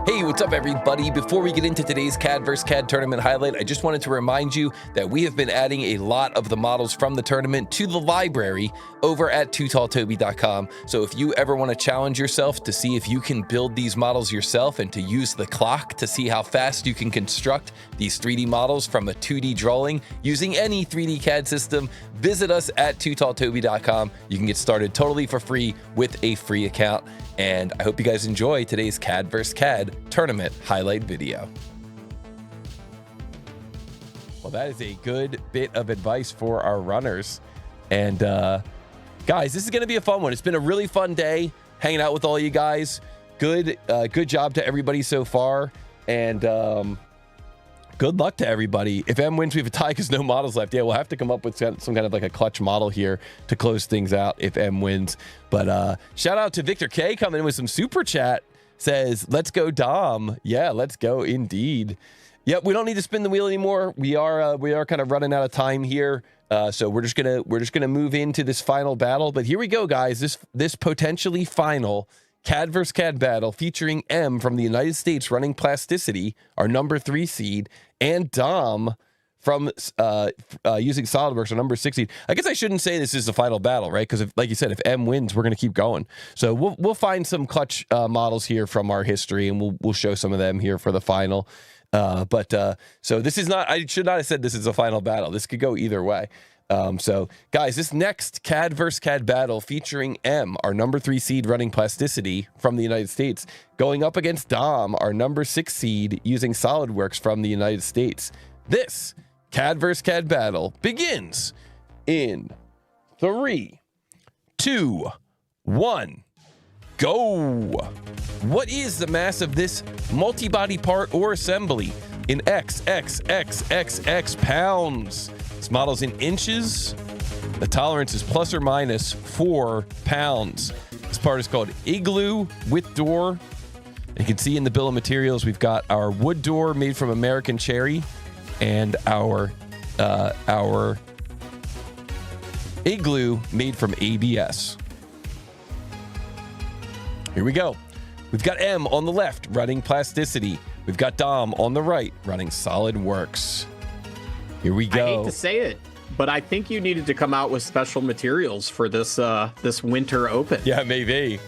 Hey, what's up, everybody? Before we get into today's CAD vs. CAD tournament highlight, I just wanted to remind you that we have been adding a lot of the models from the tournament to the library over at tootalltoby.com. So if you ever want to challenge yourself to see if you can build these models yourself and to use the clock to see how fast you can construct these 3D models from a 2D drawing using any 3D CAD system, visit us at tootalltoby.com. You can get started totally for free with a free account. And I hope you guys enjoy today's CAD vs. CAD tournament highlight video. Well, that is a good bit of advice for our runners. And guys, this is going to be a fun one. It's been a really fun day hanging out with all you guys. Good job to everybody so far. And good luck to everybody. If M wins, we have a tie because no models left. Yeah, we'll have to come up with some kind of like a clutch model here to close things out if M wins. But shout out to Victor K coming in with some super chat. Says, let's go Dom. Yeah, let's go indeed. Yep, we don't need to spin the wheel anymore. We are kind of running out of time here. So we're just gonna move into this final battle. But here we go, guys. This potentially final CAD vs. CAD battle featuring M from the United States running Plasticity, our number 3 seed, and Dom from using SolidWorks, our number 6 seed. I guess I shouldn't say this is the final battle, right? Because like you said, if M wins, we're going to keep going. So we'll find some clutch models here from our history, and we'll show some of them here for the final. So this is not, I should not have said this is a final battle. This could go either way. So guys, this next CAD vs. CAD battle featuring M, our number 3 seed running Plasticity from the United States, going up against Dom, our number 6 seed using SolidWorks from the United States. This CAD vs. CAD battle begins in 3, 2, 1, go. What is the mass of this multi-body part or assembly in XXXXX pounds? This model's in inches. The tolerance is plus or minus 4 pounds. This part is called Igloo with door. And you can see in the bill of materials, we've got our wood door made from American cherry and our igloo made from ABS. Here we go. We've got M on the left running Plasticity. We've got Dom on the right running SolidWorks. Here we go. I hate to say it, but I think you needed to come out with special materials for this this winter open. Yeah, maybe.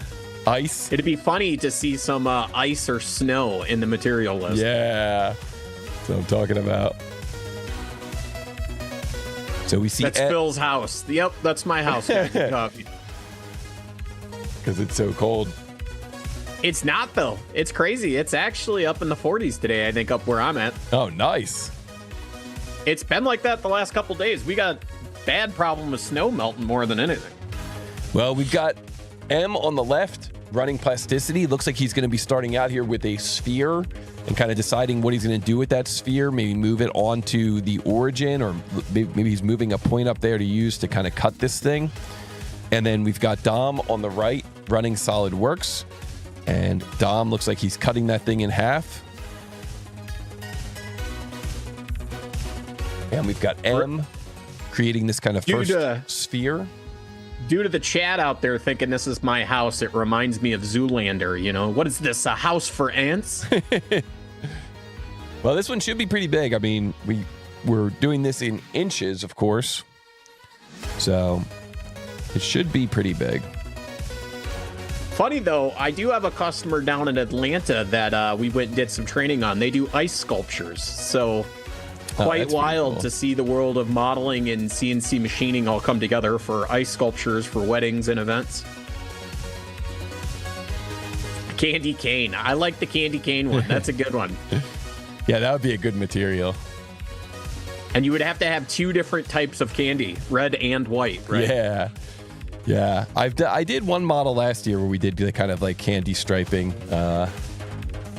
Ice. It'd be funny to see some ice or snow in the material list. Yeah, that's what I'm talking about. So we see that's Phil's house. Yep, that's my house. Coffee. Because it's so cold. It's not though. It's crazy. It's actually up in the 40s today, I think, up where I'm at. Oh, nice. It's been like that the last couple days. We got bad problem with snow melting more than anything. Well, we've got M on the left running Plasticity. Looks like he's going to be starting out here with a sphere and kind of deciding what he's going to do with that sphere. Maybe move it onto the origin, or maybe he's moving a point up there to use to kind of cut this thing. And then we've got Dom on the right running SolidWorks. And Dom looks like he's cutting that thing in half. And we've got M creating this kind of first sphere. Due to the chat out there thinking this is my house, it reminds me of Zoolander. You know, what is this, a house for ants? Well, this one should be pretty big. I mean, we're doing this in inches, of course. So it should be pretty big. Funny, though, I do have a customer down in Atlanta that we went and did some training on. They do ice sculptures. So quite wild to see the world of modeling and CNC machining all come together for ice sculptures for weddings and events. Candy cane. I like the candy cane one. That's a good one. Yeah, that would be a good material. And you would have to have 2 different types of candy, red and white, right? Yeah. Yeah. I did one model last year where we did the kind of like candy striping.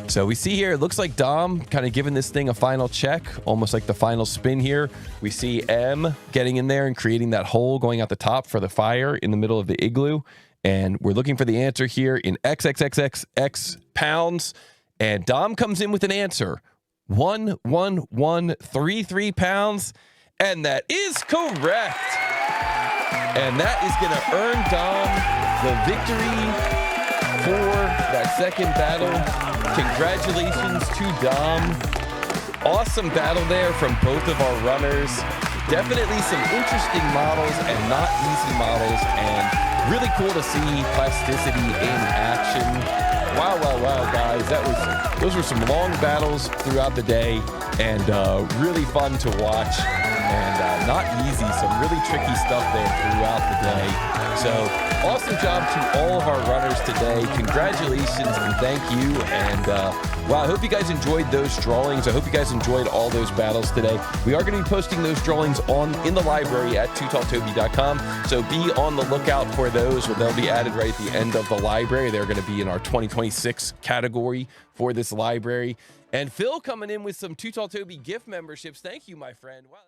So we see here, it looks like Dom kind of giving this thing a final check, almost like the final spin here. We see M getting in there and creating that hole going out the top for the fire in the middle of the igloo. And we're looking for the answer here in XXXXX pounds. And Dom comes in with an answer, 11133 pounds. And that is correct. And that is going to earn Dom the victory for that second battle. Congratulations to Dom. Awesome battle there from both of our runners. Definitely some interesting models and not easy models, and really cool to see Plasticity in action. Wow, wow, wow, guys. Those were some long battles throughout the day, and really fun to watch, and not easy. Some really tricky stuff there throughout the day. So awesome job to all of our runners today. Congratulations and thank you. And wow, I hope you guys enjoyed those drawings. I hope you guys enjoyed all those battles today. We are going to be posting those drawings in the library at tootalltoby.com. So be on the lookout for those. They'll be added right at the end of the library. They're going to be in our 2026 category for this library. And Phil coming in with some Too Tall Toby gift memberships. Thank you, my friend. Wow.